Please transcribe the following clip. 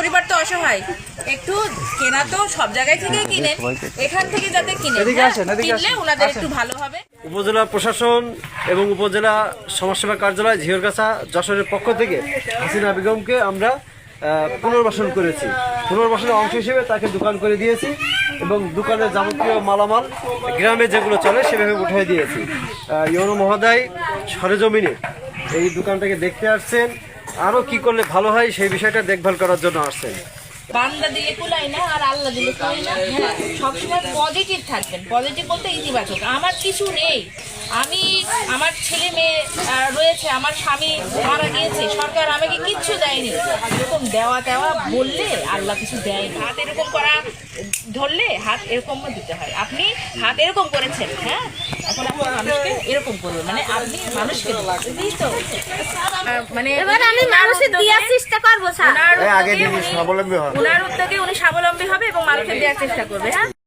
পরিবার তো অসহায়, একটু কেনা তো সব জায়গায় থেকে কিনে, এখান থেকে যাতে কিনে কিনলে ওনাদের একটু ভালো হবে। উপজেলা প্রশাসন এবং উপজেলা সমাজসেবা কার্যালয় ঝিওরগাছা যশোরের পক্ষ থেকে হাসিনা বেগমকে আমরা পুনর্বাসন করেছি। পুনর্বাসনের অংশ হিসেবে তাকে দোকান করে দিয়েছি এবং দোকানের যাবতীয় মালামাল গ্রামে যেগুলো চলে সেভাবে উঠিয়ে দিয়েছি। ইউনো মহোদয় সরেজমিনে এই দোকানটাকে দেখতে আসছেন, আরও কি করলে ভালো হয় সেই বিষয়টা দেখভাল করার জন্য আসছেন। বান্দা দিলে কুলাই না আর আল্লাহ দিলে কুলাই না। হ্যাঁ, সবসময় পজিটিভ থাকবেন। পজিটিভ বলতে ইতিবাচক। আমার কিছু নেই, আমি আমার ছেলে মেয়ে রয়েছে, আমার স্বামী মারা গিয়েছে, সরকার আমাকে কিচ্ছু দেয়নি। এরকম দেওয়া দেওয়া বললে আল্লাহ কিছু দেয় না। হাত এরকম করা ধরলে হাত এরকম দিতে হয়। আপনি হাত এরকম করেছেন, হ্যাঁ, এখন আপনি মানুষকে এরকম করবেন, মানে আপনি মানুষকে তো মানে এবার আমি মানুষের দেওয়ার চেষ্টা করবো স্যার। ওনার উদ্যোগে উনি স্বাবলম্বী হবে এবং মানুষের দেওয়ার চেষ্টা করবে। হ্যাঁ।